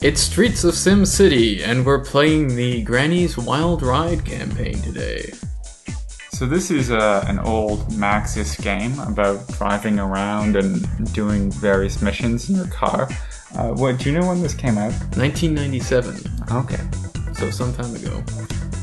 It's Streets of SimCity, and we're playing the Granny's Wild Ride campaign today. So this is an old Maxis game about driving around and doing various missions in your car. Do you know when this came out? 1997. Okay. So some time ago.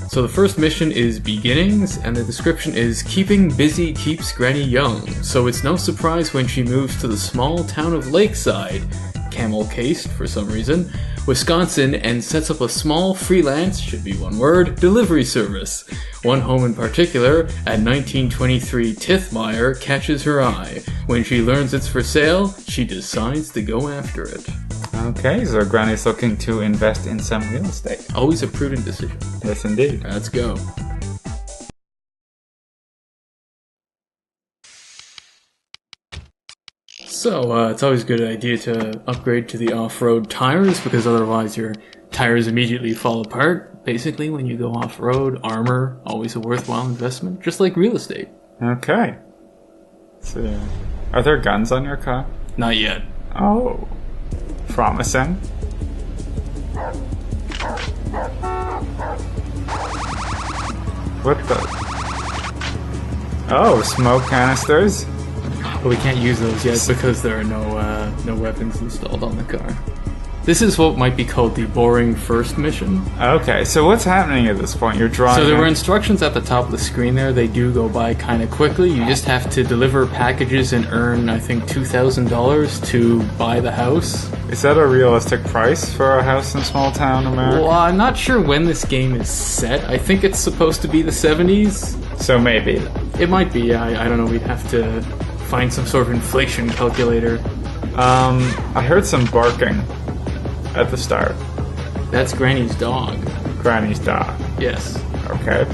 So the first mission is Beginnings, and the description is Keeping busy keeps Granny young, so it's no surprise when she moves to the small town of Lakeside, camel-cased for some reason, Wisconsin, and sets up a small freelance, should be one word, delivery service. One home in particular, at 1923 Tithmeyer, catches her eye. When she learns it's for sale, she decides to go after it. Okay, so Granny's looking to invest in some real estate. Always a prudent decision. Yes, indeed. Let's go. So, it's always a good idea to upgrade to the off-road tires, because otherwise your tires immediately fall apart. Basically, when you go off-road, armor, always a worthwhile investment, just like real estate. Okay. So, are there guns on your car? Not yet. Oh. Promising. What the? Oh, smoke canisters? But we can't use those yet because there are no weapons installed on the car. This is what might be called the boring first mission. Okay, so what's happening at this point? You're driving... So there were instructions at the top of the screen there. They do go by kind of quickly. You just have to deliver packages and earn, I think, $2,000 to buy the house. Is that a realistic price for a house in small town America? Well, I'm not sure when this game is set. I think it's supposed to be the 70s. So maybe. It might be, I don't know. We'd have to find some sort of inflation calculator. I heard some barking at the start. That's Granny's dog. Granny's dog. Yes. Okay.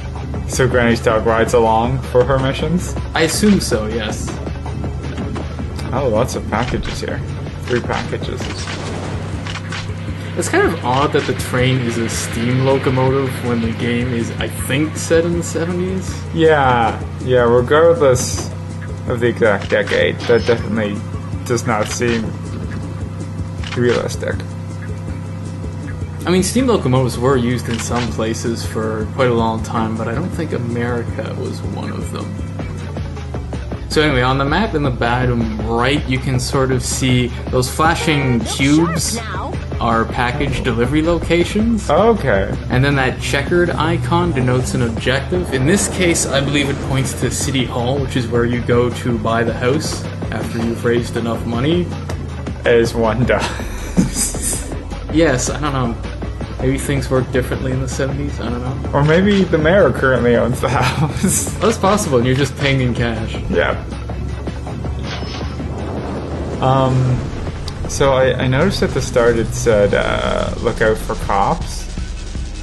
So Granny's dog rides along for her missions? I assume so, yes. Oh, lots of packages here. 3 packages. It's kind of odd that the train is a steam locomotive when the game is, I think, set in the 70s. Yeah, regardless of the exact decade, that definitely does not seem realistic. I mean, steam locomotives were used in some places for quite a long time, but I don't think America was one of them. So anyway, on the map in the bottom right, you can sort of see those flashing cubes are package delivery locations. Okay. And then that checkered icon denotes an objective. In this case, I believe it points to City Hall, which is where you go to buy the house after you've raised enough money. As one does. Yes, I don't know. Maybe things work differently in the 70s, I don't know. Or maybe the mayor currently owns the house. That's possible, and you're just paying in cash. Yeah. So I noticed at the start it said, look out for cops.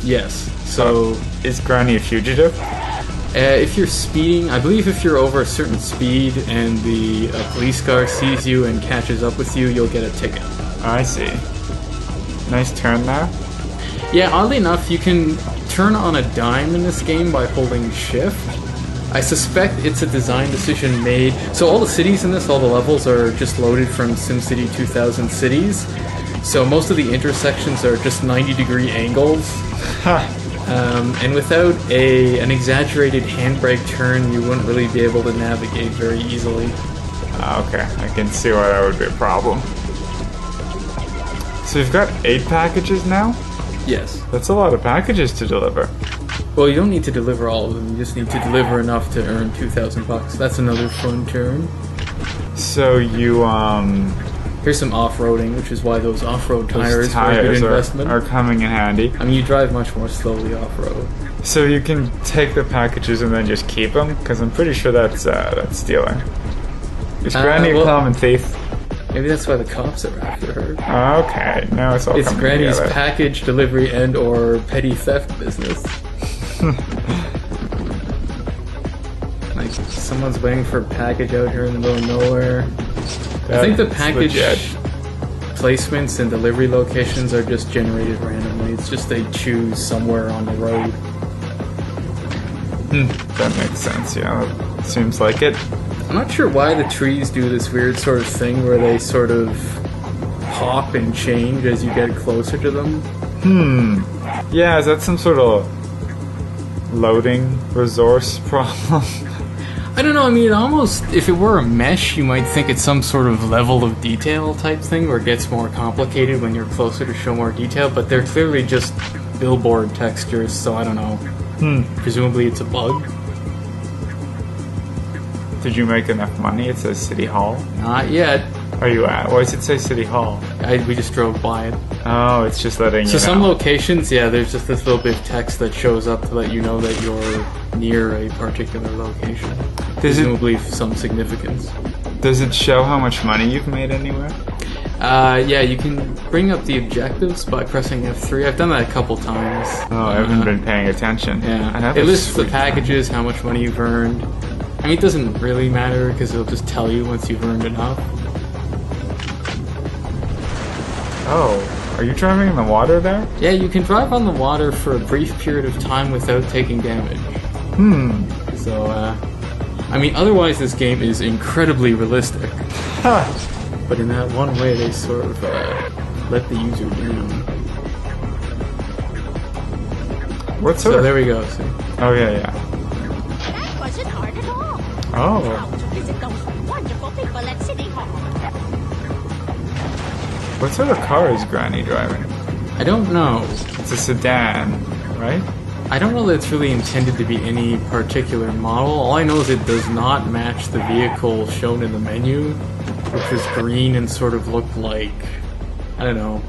Yes, so... is Granny a fugitive? If you're speeding, I believe if you're over a certain speed and the police car sees you and catches up with you, you'll get a ticket. I see. Nice turn there. Yeah, oddly enough, you can turn on a dime in this game by holding shift. I suspect it's a design decision made... So all the cities in this, all the levels are just loaded from SimCity 2000 cities. So most of the intersections are just 90-degree angles. And without an exaggerated handbrake turn, you wouldn't really be able to navigate very easily. Okay, I can see why that would be a problem. So you've got 8 packages now? Yes. That's a lot of packages to deliver. Well, you don't need to deliver all of them. You just need to deliver enough to earn $2,000. That's another fun turn. So you, Here's some off-roading, which is why those off-road tires are a good investment. Are coming in handy. I mean, you drive much more slowly off-road. So you can take the packages and then just keep them? Because I'm pretty sure that's stealing. Is Granny a common thief? Maybe that's why the cops are after her. Okay, now it's all It's coming Granny's together. package delivery and or petty theft business. Like, someone's waiting for a package out here in the middle of nowhere. I think the package placements and delivery locations are just generated randomly. It's just they choose somewhere on the road. That makes sense, yeah. That seems like it. I'm not sure why the trees do this weird sort of thing where they sort of pop and change as you get closer to them. Yeah, is that some sort of loading resource problem? I don't know, I mean, almost, if it were a mesh, you might think it's some sort of level of detail type thing, where it gets more complicated when you're closer to show more detail, but they're clearly just billboard textures, so I don't know. Presumably it's a bug. Did you make enough money? It says City Hall. Not yet. Are you at? Why does it say City Hall? We just drove by it. Oh, it's just letting you know. So some locations, yeah, there's just this little bit of text that shows up to let you know that you're near a particular location. Presumably some significance. Does it show how much money you've made anywhere? Yeah, you can bring up the objectives by pressing F3. I've done that a couple times. Oh, I haven't been paying attention. Yeah, it lists the packages, how much money you've earned. I mean, it doesn't really matter because it'll just tell you once you've earned enough. Oh, are you driving in the water there? Yeah, you can drive on the water for a brief period of time without taking damage. So, I mean, otherwise this game is incredibly realistic. But in that one way, they sort of let the user down. So there we go. See? Oh, yeah. That wasn't hard at all. Oh. Now to visit those wonderful people at City Hall. What sort of car is Granny driving? I don't know. It's a sedan, right? I don't know that it's really intended to be any particular model. All I know is it does not match the vehicle shown in the menu, which was green and sort of looked like, I don't know,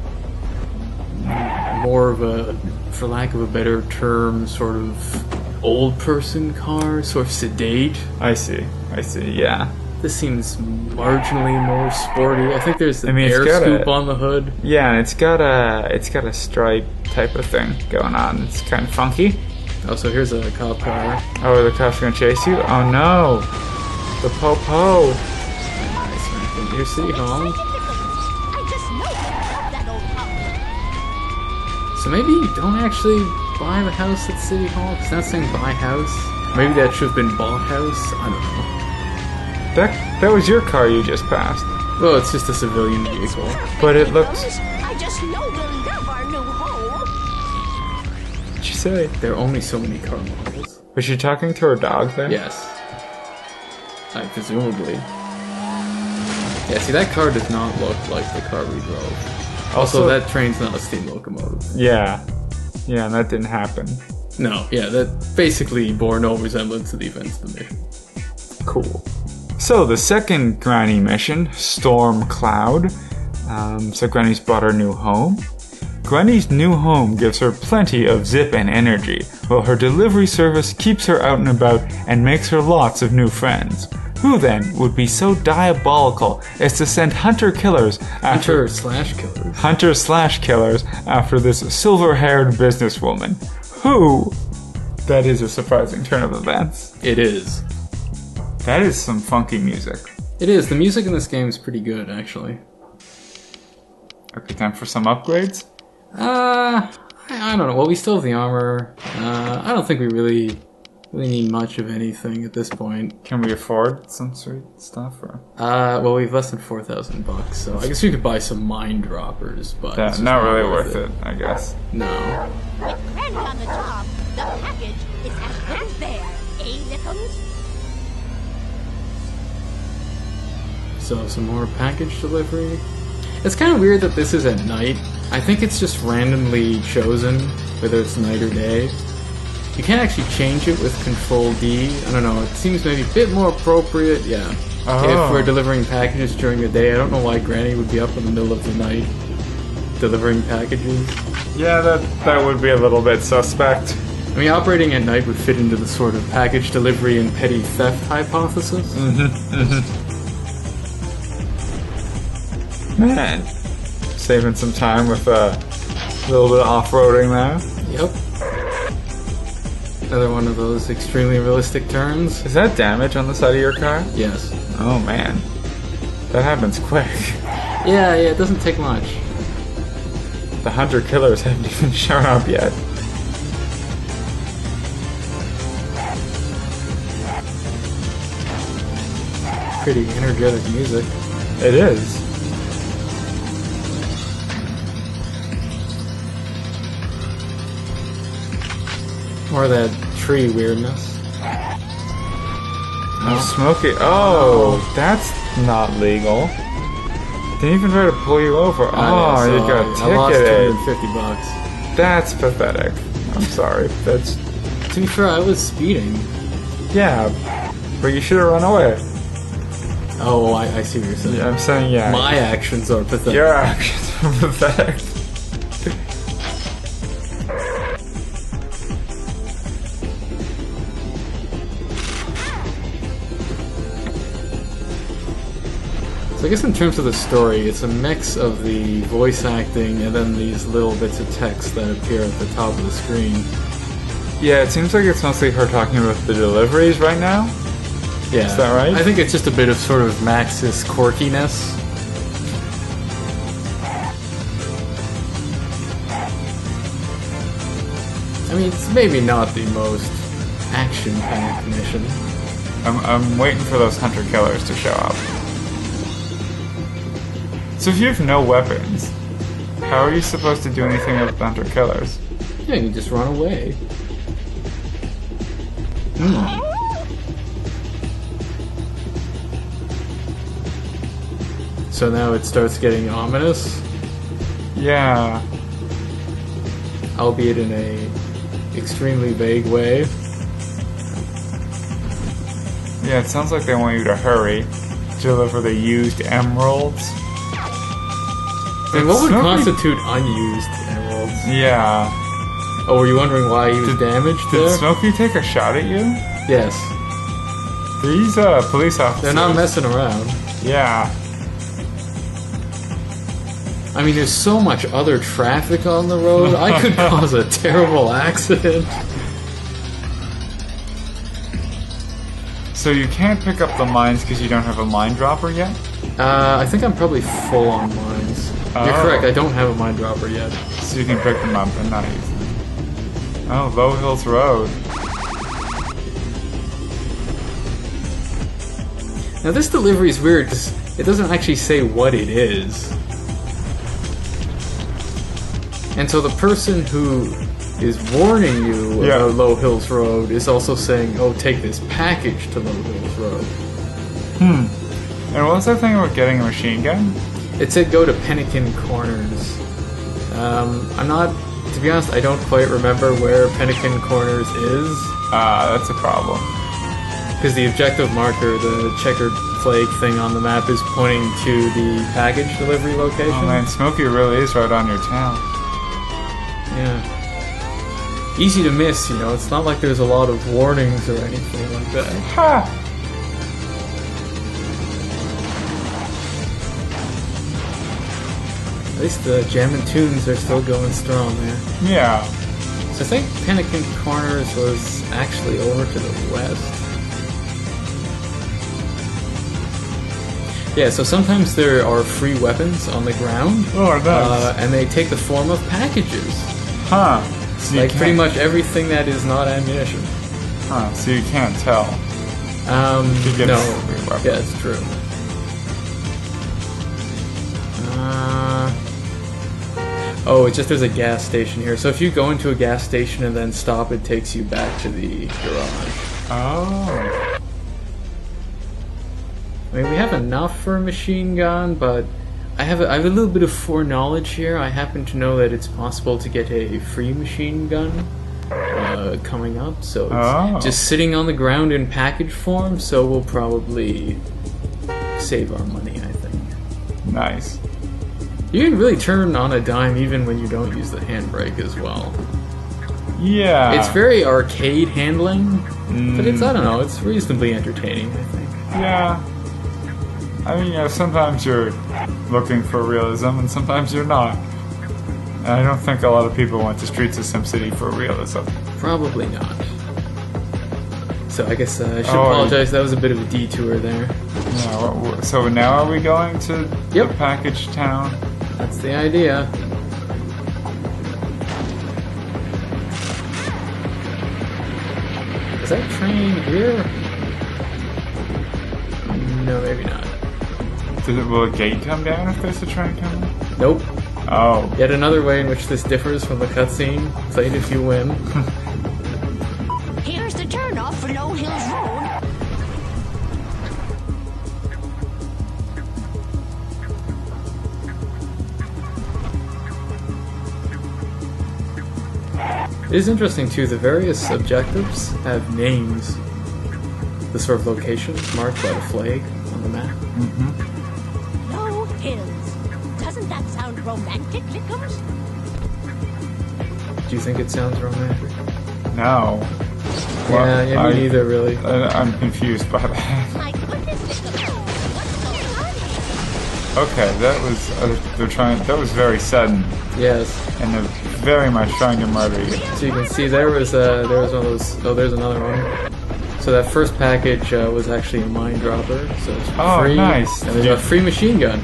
more of a, for lack of a better term, sort of old person car, sort of sedate. I see, yeah. This seems marginally more sporty. I think there's an air scoop on the hood. Yeah, and it's got a stripe type of thing going on. It's kind of funky. Oh, so here's a cop car. Oh, are the cops gonna chase you? Oh no, the po-po. Nice, man. Here's City Hall. I just know you love that old house. So maybe you don't actually buy the house at City Hall? It's not saying buy house. Maybe that should have been bought house. I don't know. That was your car you just passed. Well, it's just a civilian vehicle. But it looks... I just know we'll love our new home. What'd you say? There are only so many car models. Was she talking to her dog there? Yes. Presumably. Yeah, see, that car does not look like the car we drove. Also, that train's not a steam locomotive. Yeah. Yeah, and that didn't happen. No, yeah, that basically bore no resemblance to the events of the mission. Cool. So, the second Granny mission, Storm Cloud. So Granny's bought her new home. Granny's new home gives her plenty of zip and energy, while her delivery service keeps her out and about and makes her lots of new friends. Who then would be so diabolical as to send hunter-killers after... Hunter/killers after this silver-haired businesswoman? Who? That is a surprising turn of events. It is. That is some funky music. It is. The music in this game is pretty good, actually. Okay, time for some upgrades? I don't know. Well, we still have the armor. I don't think we really need much of anything at this point. Can we afford some sweet stuff? Or? Well, we've less than $4,000, so I guess we could buy some mine droppers, but that's not really worth it, I guess. No. With Granny on the job, the package is as good as there, Lickums? So, some more package delivery. It's kind of weird that this is at night. I think it's just randomly chosen, whether it's night or day. You can't actually change it with Control D. I don't know, it seems maybe a bit more appropriate, yeah. If we're delivering packages during the day, I don't know why Granny would be up in the middle of the night delivering packages. Yeah, that would be a little bit suspect. I mean, operating at night would fit into the sort of package delivery and petty theft hypothesis. Man, saving some time with a little bit of off-roading there. Yep. Another one of those extremely realistic turns. Is that damage on the side of your car? Yes. Oh man, that happens quick. Yeah, it doesn't take much. The hunter-killers haven't even shown up yet. Pretty energetic music. It is. Or that tree weirdness. Oh, Smokey. Oh, that's not legal. Didn't even try to pull you over. Yeah, so you got I lost ticketed. $250. That's pathetic. I'm sorry. That's To be fair, I was speeding. yeah, but you should have run away. Oh, I see what you're saying. Yeah, I'm saying yeah. My actions are pathetic. Your actions are pathetic. So I guess in terms of the story, it's a mix of the voice acting and then these little bits of text that appear at the top of the screen. Yeah, it seems like it's mostly her talking about the deliveries right now. Yeah. Is that right? I think it's just a bit of sort of Max's quirkiness. I mean, it's maybe not the most action-packed mission. I'm waiting for those hunter-killers to show up. So if you have no weapons, how are you supposed to do anything with the hunter-killers? Yeah, you just run away. So now it starts getting ominous, Yeah. albeit in a extremely vague way. Yeah, it sounds like they want you to hurry. Deliver the used emeralds. And what would Smokey- constitute unused emeralds? Yeah. Oh, were you wondering why he was damaged Did there? Smokey take a shot at you? Yes. These police officers. They're not messing around. Yeah. I mean, there's so much other traffic on the road. I could cause a terrible accident. So you can't pick up the mines because you don't have a mine dropper yet? I think I'm probably full on mines. You're Oh. correct, I don't have a mine dropper yet. So you can pick them up and not use them. Oh, Low Hills Road. Now this delivery is weird because it doesn't actually say what it is. And so the person who is warning you Yeah. about Low Hills Road is also saying, oh, take this package to Low Hills Road. And what was that thing about getting a machine gun? It said go to Pennican Corners. I'm not, to be honest, I don't quite remember where Pennican Corners is. That's a problem. Because the objective marker, the checkered flag thing on the map, is pointing to the package delivery location. Oh man, Smokey really is right on your tail. Yeah. Easy to miss, you know. It's not like there's a lot of warnings or anything like that. Ha! At least the jammin' tunes are still going strong there. Yeah. So I think Pennican Corners was actually over to the west. Yeah, so sometimes there are free weapons on the ground. Oh, nice. And they take the form of packages. Huh. So you Like pretty can't- much everything that is not ammunition. Huh, so you can't tell. You get No. a free weapon. Yeah, it's true. Oh, it's just there's a gas station here. So if you go into a gas station and then stop, it takes you back to the garage. Oh. I mean, we have enough for a machine gun, but I have a little bit of foreknowledge here. I happen to know that it's possible to get a free machine gun coming up, so it's just sitting on the ground in package form, so we'll probably save our money, I think. Nice. You can really turn on a dime even when you don't use the handbrake as well. Yeah. It's very arcade handling, but it's, I don't know, it's reasonably entertaining, I think. Yeah. I mean, yeah, sometimes you're looking for realism and sometimes you're not. And I don't think a lot of people went to Streets of SimCity for realism. Probably not. So I guess I should Oh, apologize, that was a bit of a detour there. Yeah, so now are we going to Yep. the package town? That's the idea. Is that train here? No, maybe not. Will a gate come down if there's a train coming? Nope. Oh. Yet another way in which this differs from the cutscene. Play it if you win. It is interesting too, the various objectives have names. The sort of locations marked by the flag on the map. Low hills. Doesn't that sound romantic, Lickums? Do you think it sounds romantic? No. Yeah, me neither, really. I'm confused by that. My goodness, Lickums. What's going on? Okay, that was that was very sudden, Yes. and they're very much trying to murder you. So you can see there was one of those. Oh, there's another one. So that first package was actually a mine dropper. So it's free. Nice. And there's a free machine gun.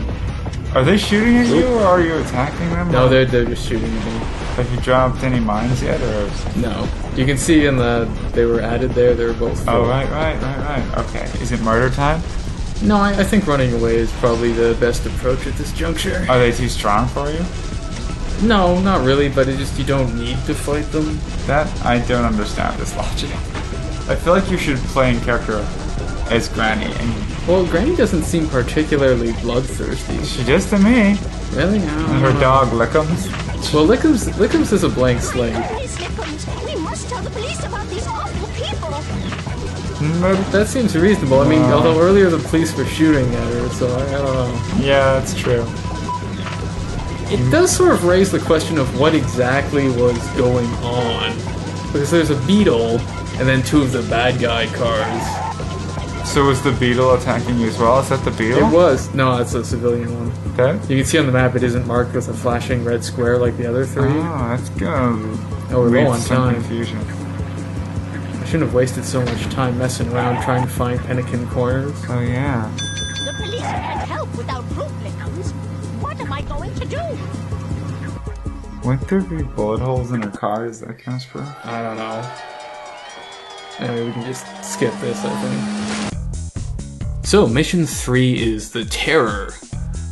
Are they shooting at you, or are you attacking them? No, they're just shooting at me. Have you dropped any mines yet, or? No. You can see they were added there. They were both full. Oh, right. Okay. Is it murder time? No, I think running away is probably the best approach at this juncture. Are they too strong for you? No, not really, but it just, you don't need to fight them. That, I don't understand this logic. I feel like you should play in character as Granny, and Well, Granny doesn't seem particularly bloodthirsty. she does to me. Really? And her dog Lickums. Well, Lickums is a blank slate. Please, Lickums. We must tell the police about these awful people. That seems reasonable. I mean, although earlier the police were shooting at her, so I don't know. Yeah, that's true. It does sort of raise the question of what exactly was going on. Because there's a beetle, and then two of the bad guy cars. So was the beetle attacking you as well? Is that the beetle? It was. No, it's a civilian one. Okay. You can see on the map it isn't marked with a flashing red square like the other three. Oh, that's gonna Oh, we're lead low to on some time. confusion. I shouldn't have wasted so much time messing around trying to find pelican corners. Oh yeah. The police can't help without proof, Lickums. What am I going to do? Wouldn't there be bullet holes in her car? Is that kind of proof? I don't know. Anyway, we can just skip this, I think. So, Mission 3 is The Terror.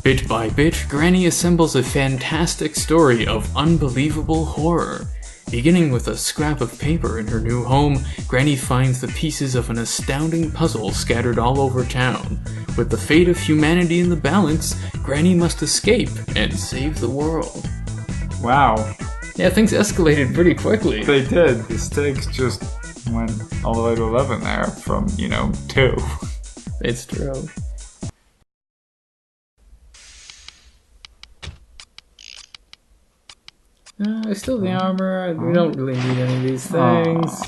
Bit by bit, Granny assembles a fantastic story of unbelievable horror. Beginning with a scrap of paper in her new home, Granny finds the pieces of an astounding puzzle scattered all over town. With the fate of humanity in the balance, Granny must escape and save the world. Wow. Yeah, things escalated pretty quickly. They did. The stakes just went all the way to 11 there from, 2. It's true. I still the armor. We don't really need any of these things.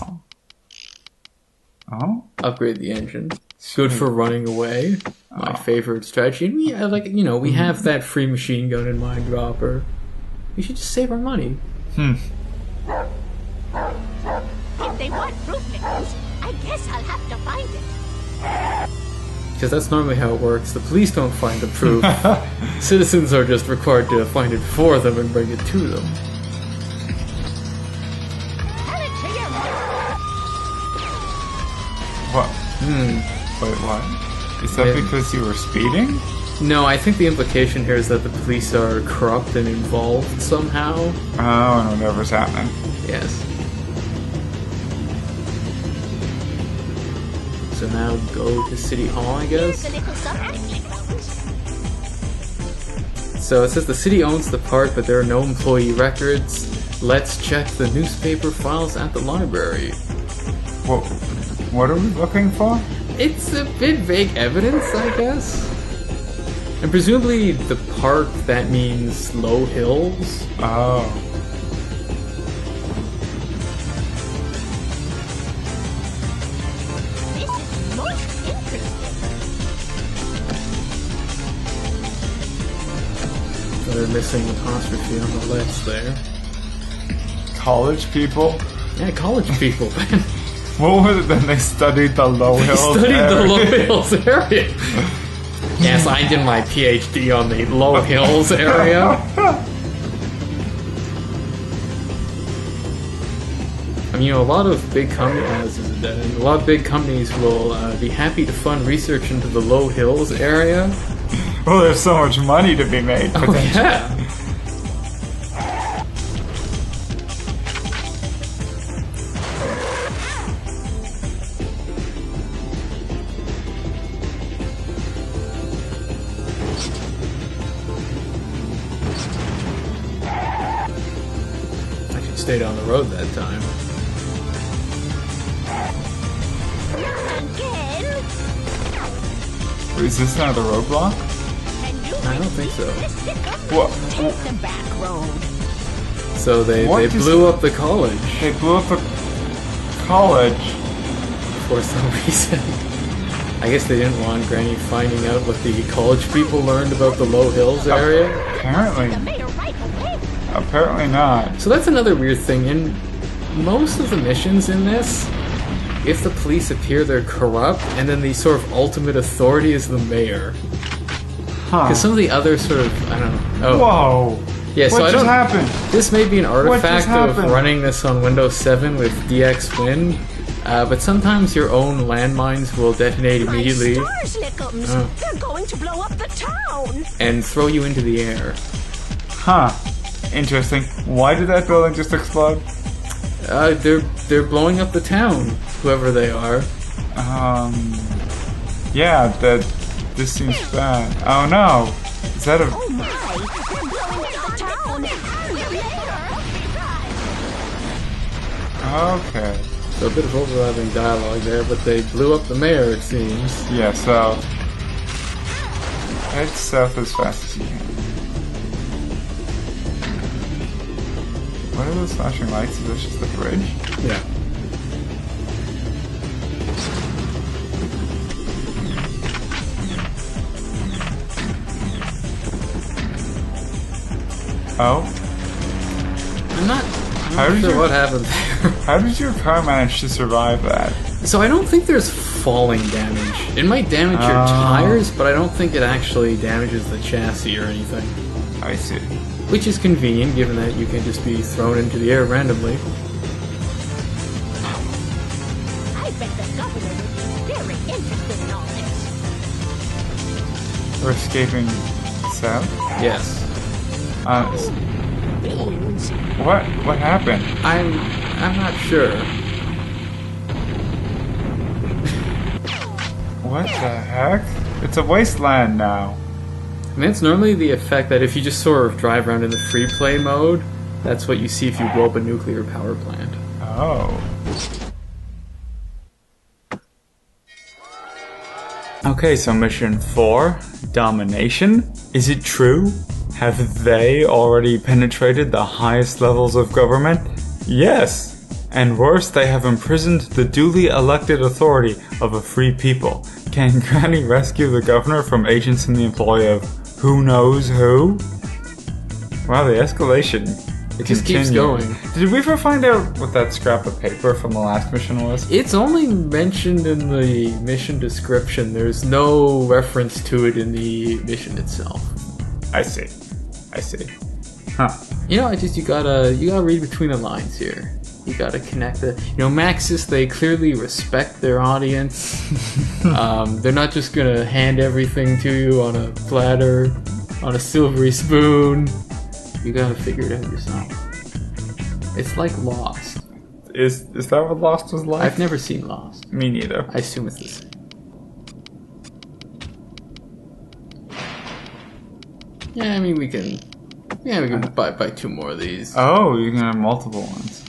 Oh? Upgrade the engine. Good for running away. My favorite strategy. And we have that free machine gun in Mind Dropper. We should just save our money. If they want proof, Lickums, I guess I'll have to find it. Because that's normally how it works. The police don't find the proof. Citizens are just required to find it for them and bring it to them. Tell it to your mother. What? Wait, what? Is that Yeah. because you were speeding? No, I think the implication here is that the police are corrupt and involved somehow. Oh, and whatever's happening. Yes. So now go to City Hall, I Here's guess. a little something, Lickums. So it says the city owns the park, but there are no employee records. Let's check the newspaper files at the library. What are we looking for? It's a bit vague evidence, I guess. And presumably the park, that means low hills. Oh. This is most interesting. So they're missing apostrophe on the let's there. College people? Yeah, college people, man. What was it then? They studied the low They hills. studied the area. low hills area. Yes, I did my PhD on the low hills area. I mean, a lot of big companies, a lot of big companies will be happy to fund research into the low hills area. Well, there's so much money to be made. Oh yeah. stayed on the road that time. Again? Is this another roadblock? I don't think so. What? Take the back road. So they What is blew up the college They blew up the college. for some reason. I guess they didn't want Granny finding out what the college people learned about the Low Hills area. Apparently. The mayor right away. Apparently not. So that's another weird thing. In most of the missions in this, if the police appear, they're corrupt, and then the sort of ultimate authority is the mayor. Huh. Because some of the other sort of, I don't know. Oh, Whoa. yeah. So What I just don't. happened? This may be an artifact of happened? running this on Windows 7 with DX Win, but sometimes your own landmines will detonate immediately My stars, Lickums. Oh. They're going to blow up the town. and throw you into the air. Huh. Interesting. Why did that building just explode? They're blowing up the town, whoever they are. Yeah, this seems bad. Oh no! Is that a... Oh my! They're blowing up the town. Okay. So a bit of overlapping dialogue there, but they blew up the mayor, it seems. Yeah, so... head south as fast as you can. What are those flashing lights? Is this just the bridge? Yeah. Oh? I'm not How did sure you- what happened there. How did your car manage to survive that? So I don't think there's falling damage. It might damage your tires, but I don't think it actually damages the chassis or anything. I see. Which is convenient, given that you can just be thrown into the air randomly. I bet the governor would be very interested in all this. We're escaping south? Yes. Beans. What happened? I'm not sure. What the heck? It's a wasteland now. I mean, it's normally the effect that if you just sort of drive around in the free play mode, that's what you see if you blow up a nuclear power plant. Oh. Okay, so mission 4, domination. Is it true? Have they already penetrated the highest levels of government? Yes! And worse, they have imprisoned the duly elected authority of a free people. Can Granny rescue the governor from agents in the employ of who knows who? Wow, the escalation. It just keeps going. Did we ever find out what that scrap of paper from the last mission was? It's only mentioned in the mission description. There's no reference to it in the mission itself. I see. Huh. You know, you gotta read between the lines here. You gotta connect the. You know, Maxis, they clearly respect their audience. They're not just gonna hand everything to you on a platter, on a silvery spoon. You gotta figure it out yourself. It's like Lost. Is that what Lost was like? I've never seen Lost. Me neither. I assume it's the same. Yeah, I mean we can buy 2 more of these. Oh, you can have multiple ones.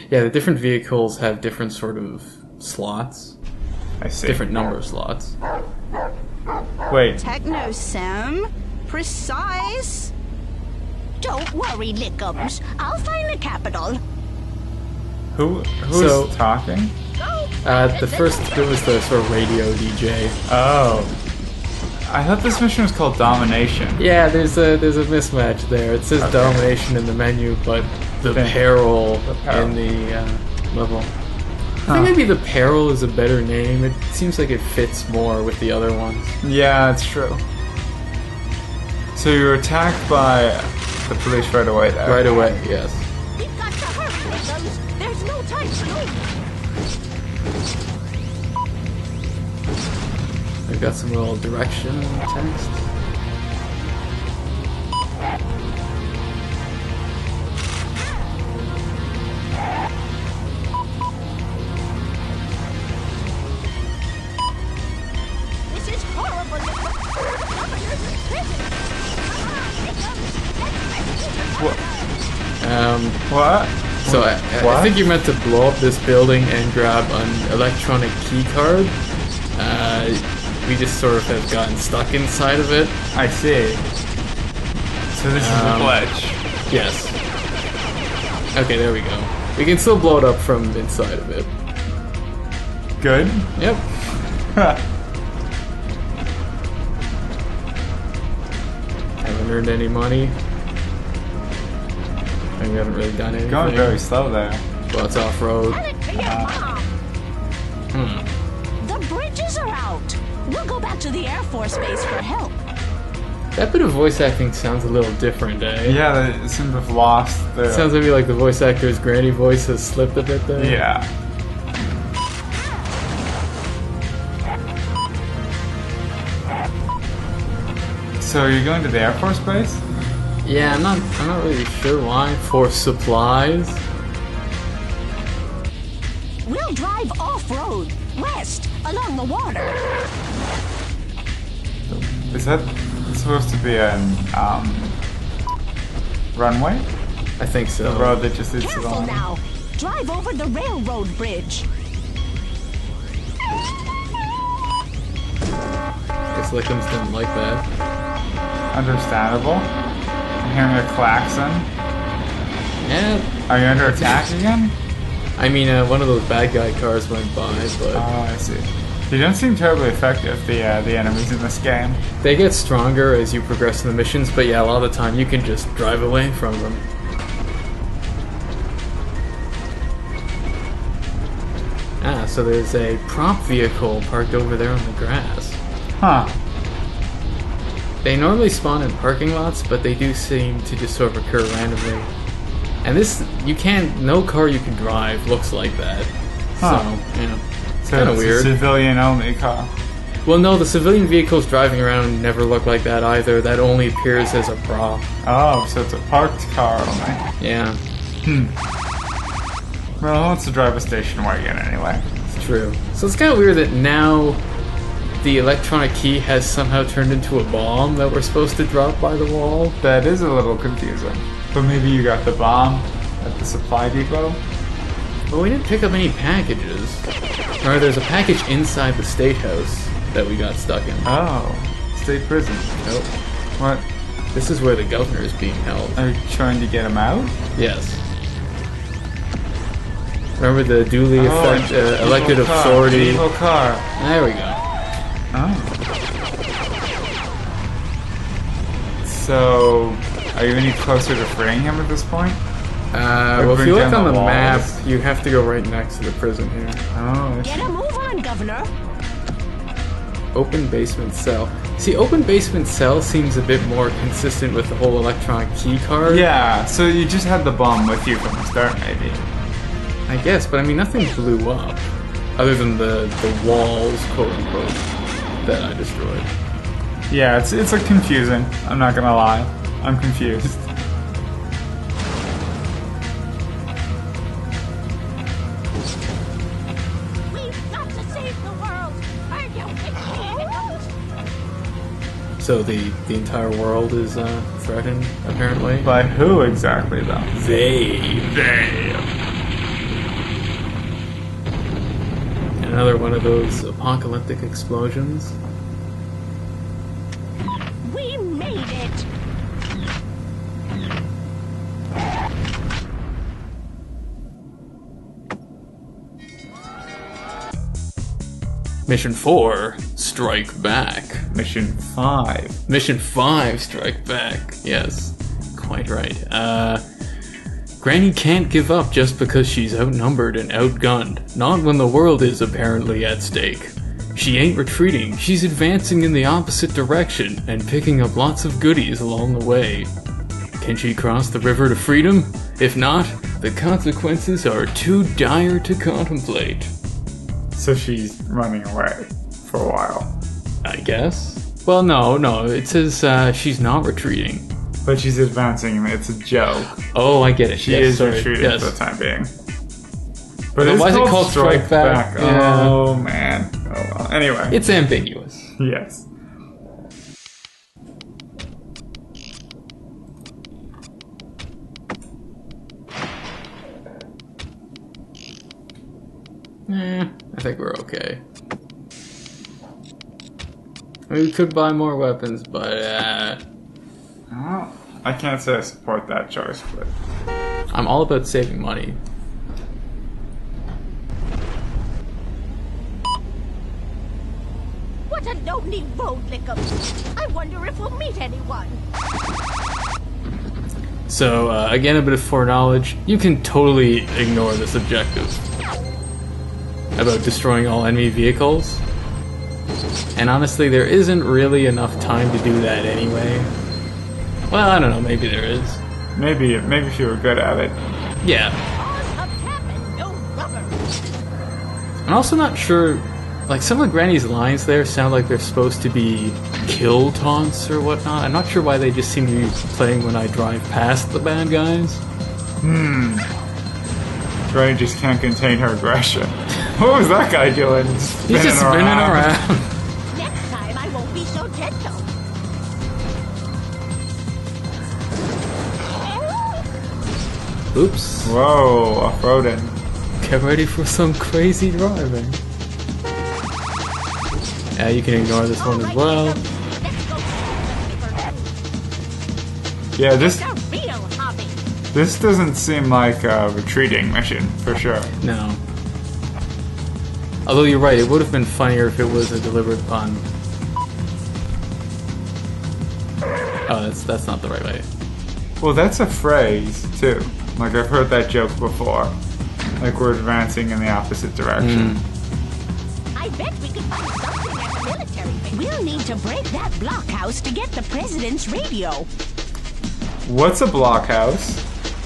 Yeah, the different vehicles have different sort of slots. I see. Different number of slots. Wait. Techno Sim? Precise? Don't worry, Lickums. I'll find the capital. Who's So- talking? The first bit was the sort of radio DJ. Oh. I thought this mission was called Domination. Yeah, there's a mismatch there. It says Okay. domination in the menu, but the peril peril. in the level. I think maybe the peril is a better name. It seems like it fits more with the other ones. Yeah, it's true. So you were attacked by the police right away there. Right away, yes. We've got to hurry, Lickums. There's no time to lose. We've got some little direction text. This is horrible, Lickums. The governor's in prison. Come on, Lickums. Let's What? So I think you're meant to blow up this building and grab an electronic key card. We just sort of have gotten stuck inside of it. I see. So this is a glitch. Yes. Okay, there we go. We can still blow it up from inside of it. Good. Yep. Haven't earned any money. And we haven't really done anything. Going very slow there. Well, it's off-road. Tell it to your mom. The bridges are out. We'll go back to the Air Force Base for help. That bit of voice acting sounds a little different, eh? Yeah, they seem to have lost the... It sounds maybe like the voice actor's granny voice has slipped a bit there. Yeah. So are you going to the Air Force Base? Yeah, I'm not really sure why. For supplies? We'll drive off-road, west, along the water. Is that supposed to be an runway? I think so. The road that just leads to the Careful line? now. Drive over the railroad bridge. Guess Lickums didn't like that. Understandable. I'm hearing a klaxon. Yeah, Are you under attack again? I mean, one of those bad guy cars went by, but Oh, I see. They don't seem terribly effective, the enemies in this game. they get stronger as you progress in the missions, but yeah, a lot of the time you can just drive away from them. Ah, so there's a prop vehicle parked over there on the grass. Huh. They normally spawn in parking lots, but they do seem to just sort of occur randomly. And this, no car you can drive looks like that. Huh. So, yeah. So Kinda it's weird. a civilian-only car. Well, no, the civilian vehicles driving around never look like that either. That only appears as a prop. Oh, so it's a parked car only. Yeah, Well, who wants to drive a station wagon anyway? it's true. So it's kind of weird that now the electronic key has somehow turned into a bomb that we're supposed to drop by the wall. That is a little confusing. But maybe you got the bomb at the supply depot? But we didn't pick up any packages. Or there's a package inside the state house that we got stuck in. Oh, state prison. Nope. What? This is where the governor is being held. Are you trying to get him out? Yes. Remember the duly elected evil car. authority? Evil car. There we go. Oh. So, are you any closer to freeing him at this point? Well, if bring you look down on the the map, walls. you have to go right next to the prison here. Oh, I Get a move on, Governor. Open basement cell. See, open basement cell seems a bit more consistent with the whole electronic key card. yeah, so you just had the bomb with you from the start, maybe. I guess, but I mean, nothing blew up. Other than the walls, quote unquote, that I destroyed. Yeah, it's like confusing. I'm not gonna lie. I'm confused. We've got to save the world. Are you kidding? So the entire world is threatened, apparently. By who exactly, though? They. Another one of those apocalyptic explosions. We made it. Mission 4, Strike Back. Mission 5. Mission 5, Strike Back. Yes, quite right. Granny can't give up just because she's outnumbered and outgunned. Not when the world is apparently at stake. She ain't retreating, she's advancing in the opposite direction and picking up lots of goodies along the way. Can she cross the river to freedom? If not, the consequences are too dire to contemplate. So she's running away for a while. I guess? Well, no, it says she's not retreating. But she's advancing, it's a joke. Oh, I get it. She Yes, is sorry. retreating Yes. for the time being. But it's why is it called Strike Back? Yeah. Oh, man. Oh, well. Anyway. It's ambiguous. Yes. I think we're okay. I mean, we could buy more weapons, but Well, I can't say I support that choice, but I'm all about saving money. What a lonely road, Lickum. I wonder if we'll meet anyone. So, again, a bit of foreknowledge. You can totally ignore this objective about destroying all enemy vehicles. And honestly, there isn't really enough time to do that anyway. Well, I don't know, maybe there is. maybe if you were good at it. Yeah. On a tap and no rubber. I'm also not sure, like, some of Granny's lines there sound like they're supposed to be kill taunts or whatnot. I'm not sure why they just seem to be playing when I drive past the bad guys. Granny just can't contain her aggression. What was that guy doing? He's just spinning around. Next time I won't be so gentle. Oops. Whoa, off-roading. Get ready for some crazy driving. Yeah, you can ignore this one as well. Let's go. Yeah, It's a real hobby. this doesn't seem like a retreating mission, for sure. No. Although you're right, it would have been funnier if it was a deliberate pun. Oh, that's not the right way. Well, that's a phrase, too. Like, I've heard that joke before. Like, we're advancing in the opposite direction. I bet we could find something at the military base. We'll need to break that blockhouse to get the president's radio. What's a blockhouse?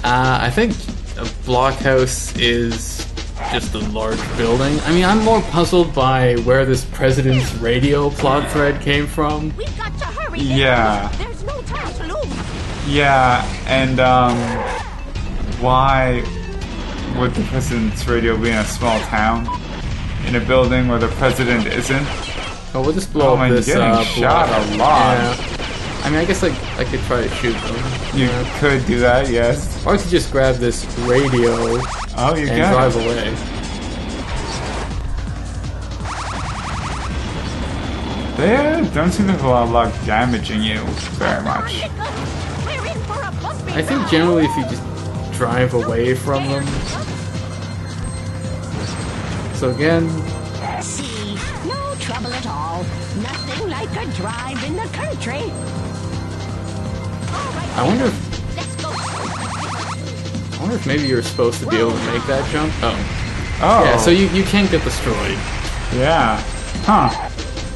I think a blockhouse is just a large building. I mean, I'm more puzzled by where this president's radio plot thread came from. We've got to hurry. Yeah. There's no time to lose. Yeah, and, why would the president's radio be in a small town? In a building where the president isn't? Oh, we'll just blow up and this getting shot block. a lot. Yeah. I mean, I guess I could try to shoot them. You could do that, yes. Or I could just grab this radio Oh, you and got drive it. away. They don't seem to have a lot of luck damaging you very much. We're in for a bumpy I think ride. generally if you just drive away from them. So again, See, no trouble at all. Nothing like a drive in the country. All right, I wonder if let's go. maybe you're supposed to be able to make that jump. Oh. Oh, Yeah, so you can't get destroyed. yeah. Huh.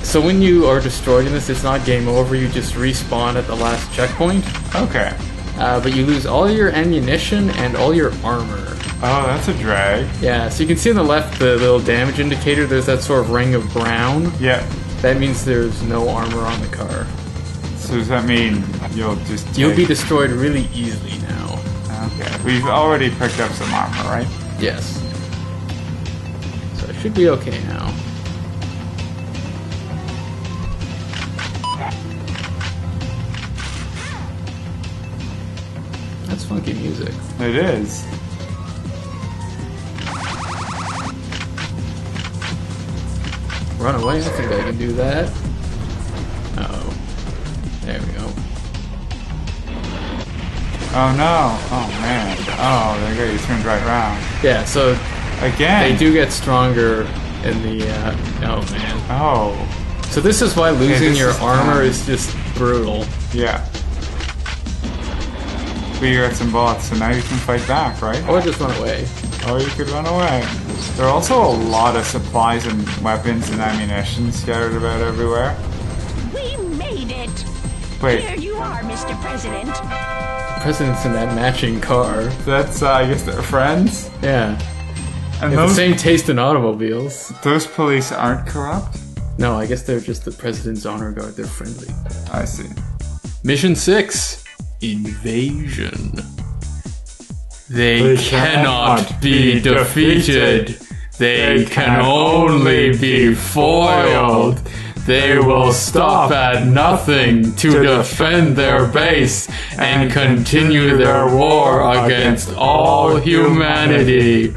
So when you are destroyed in this, it's not game over, you just respawn at the last checkpoint. Okay. But you lose all your ammunition and all your armor. Oh, that's a drag. Yeah, so you can see on the left the little damage indicator, there's that sort of ring of brown. Yeah. That means there's no armor on the car. So does that mean you'll just You'll be take- destroyed really easily now. Okay. We've already picked up some armor, right? Yes. So it should be okay now. That's funky music. It is. Run away? I think I can do that. Uh-oh. There we go. Oh no. Oh man. Oh, they got you turned right around. Yeah, so Again. they do get stronger in the, oh man. Oh. So this is why losing this your is armor fun. is just brutal. Yeah. But you got some bullets, so now you can fight back, right? Or just run away. Or you could run away. There are also a lot of supplies and weapons and ammunition scattered about everywhere. We made it. Wait, Here you are, Mr. President. President's in that matching car. that's, I guess they're friends? Yeah. And They have the those, same taste in automobiles. those police aren't corrupt? No, I guess they're just the president's honor guard. They're friendly. I see. Mission 6. Invasion. They cannot be defeated. They can only be foiled. They will stop at nothing to defend their base and continue their war against all humanity.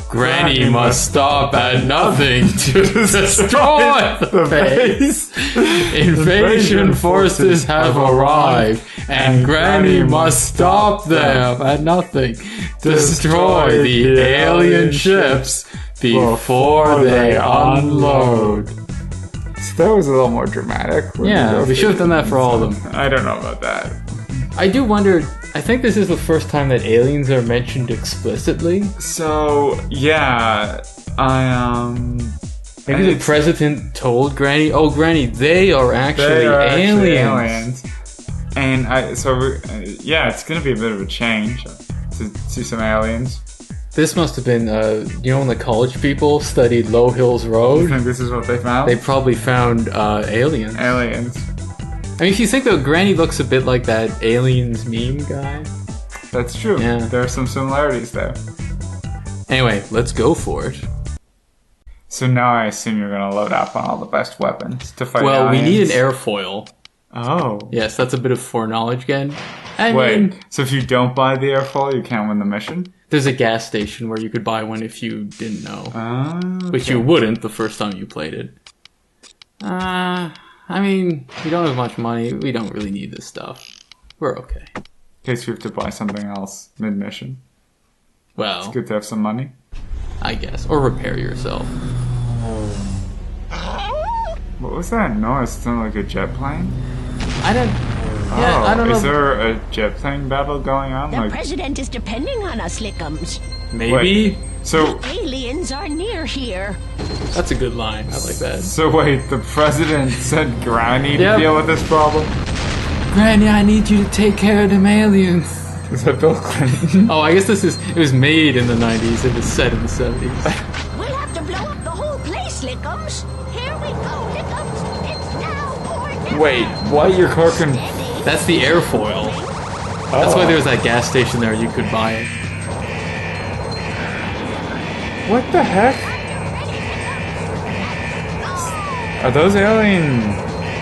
Granny must stop at nothing to destroy the base. Invasion forces have arrived, and Granny must stop them at nothing. Destroy the alien ships before they unload. So that was a little more dramatic. Yeah, we should have done that for all of them. I don't know about that. I do wonder, I think this is the first time that aliens are mentioned explicitly. So, yeah, Maybe the president told Granny, "Oh, Granny, they are actually aliens." And yeah, it's gonna be a bit of a change to see some aliens. This must have been, when the college people studied Low Hills I Road, think this is what they found. they probably found aliens. Aliens. I mean, if you think though, Granny looks a bit like that aliens meme guy. That's true. Yeah. There are some similarities there. Anyway, let's go for it. So now I assume you're gonna load up on all the best weapons to fight Well, aliens. we need an airfoil. Oh. Yes, that's a bit of foreknowledge again. I Wait, mean, so if you don't buy the airfoil, you can't win the mission? there's a gas station where you could buy one if you didn't know. Okay. Which you wouldn't the first time you played it. I mean, we don't have much money. We don't really need this stuff. We're okay. In case we have to buy something else mid-mission. Well, It's good to have some money. I guess. Or repair yourself. What was that noise? It sounded like a jet plane? I don't... Yeah, I don't know. Is there a jet plane battle going on? The president is depending on us, Lickums. Maybe? Wait, so Aliens are near here. That's a good line. I like that. wait, the president sent Granny to Yep. deal with this problem? Granny, I need you to take care of them aliens. Is that Bill Clinton? Oh, I guess it was made in the 90s. It was set in the 70s. We'll have to blow up the whole place, Lickums. Here we go, Lickums. It's now or never. Wait, what? You're corking... That's the airfoil. That's why there was that gas station there. You could buy it. What the heck? Are those alien...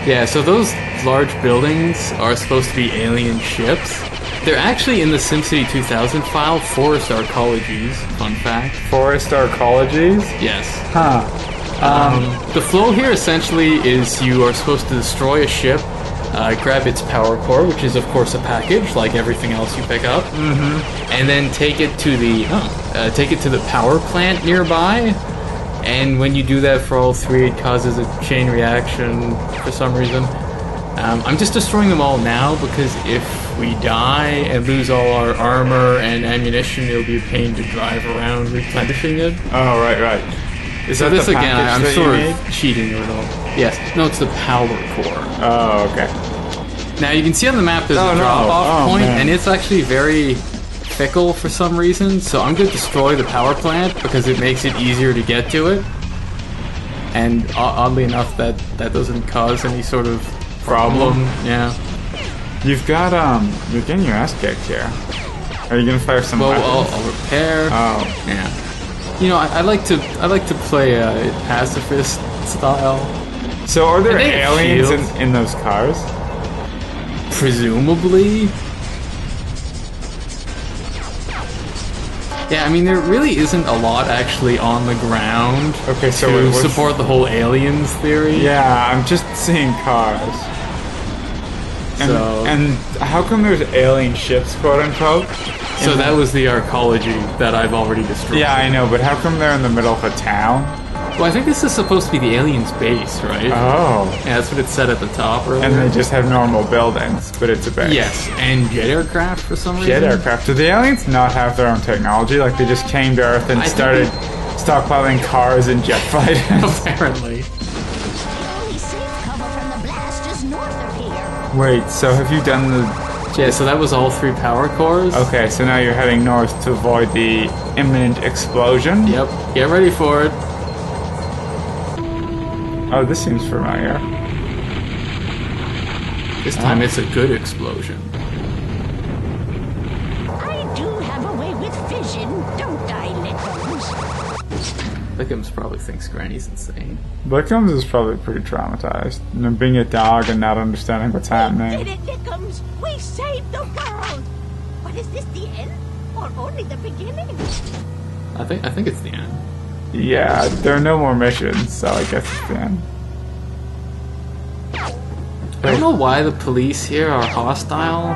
Yeah, so those large buildings are supposed to be alien ships. They're actually in the SimCity 2000 file, forest arcologies. Fun fact. Forest arcologies? Yes. Huh. The flow here essentially is you are supposed to destroy a ship, grab its power core, which is of course a package, like everything else you pick up, and then take it to the power plant nearby. And when you do that for all three, it causes a chain reaction for some reason. I'm just destroying them all now because if we die and lose all our armor and ammunition, it'll be a pain to drive around replenishing it. Oh, right. Is So that this the again, package I'm that sort you of need? cheating a little. Yes, no, it's the power core. Oh, okay. Now you can see on the map there's Oh, a no. drop-off Oh, point, man. and it's actually very fickle for some reason. So I'm going to destroy the power plant because it makes it easier to get to it. And oddly enough, that doesn't cause any sort of problem. Yeah. You've got, you're getting your ass kicked here. Are you gonna fire some Well, weapons? I'll repair. Oh. Yeah. You know, I like to play pacifist style. So are there I think aliens shields. in those cars? Presumably. Yeah, I mean, there really isn't a lot actually on the ground Okay, so to what's- support the whole aliens theory. Yeah, I'm just seeing cars. And, So- and how come there's alien ships, quote unquote? So that was the arcology that I've already destroyed. Yeah, I know, but how come they're in the middle of a town? Well, I think this is supposed to be the aliens' base, right? Oh. Yeah, that's what it said at the top earlier. And they just have normal buildings, but it's a base. Yes, and jet aircraft for some reason. Jet aircraft. Do the aliens not have their own technology? Like they just came to Earth and I think started stockpiling cars and jet fighters? Apparently. The only safe cover from the blast is north of here. Wait, so have you done the... Yeah, so that was all three power cores. Okay, so now you're heading north to avoid the imminent explosion? Yep, get ready for it. Oh, this seems familiar. This time it's a good explosion. I do have a way with fission, don't I, Lickums? Lickums probably thinks Granny's insane. Blickums is probably pretty traumatized. You know, being a dog and not understanding what's Did happening. it, Lickums! We saved the world! But is this the end? Or only the beginning? I think it's the end. Yeah, there are no more missions, so I guess it's the end. I don't know why the police here are hostile.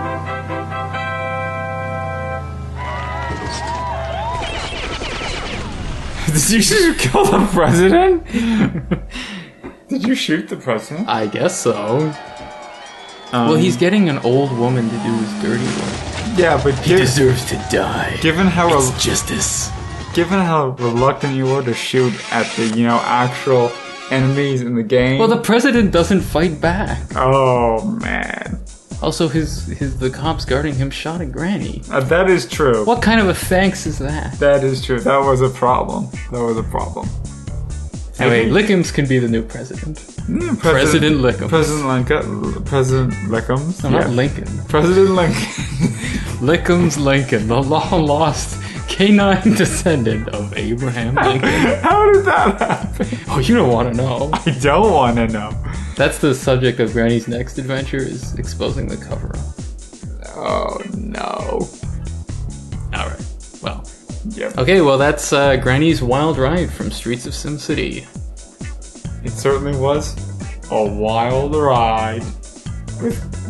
Did you shoot kill the president? Did you shoot the president? I guess so. Well, he's getting an old woman to do his dirty work. Yeah, but He deserves to die. given how It's justice. given how reluctant you were to shoot at the actual enemies in the game. Well, the president doesn't fight back. Oh man, Also, the cops guarding him shot at Granny. that is true. What kind of a thanks is that? That is true. That was a problem. Anyway, Lickums can be the new president. President Lickums. President Lickums. No, not Lincoln. President Lincoln. Lickums Lincoln, the long-lost canine descendant of Abraham Lincoln. How did that happen? Oh, you don't want to know. I don't want to know. That's the subject of Granny's next adventure, is exposing the cover-up. Oh no. Alright, well. Yep. Okay, well that's Granny's wild ride from Streets of SimCity. It certainly was a wild ride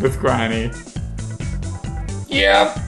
with Granny. Yep.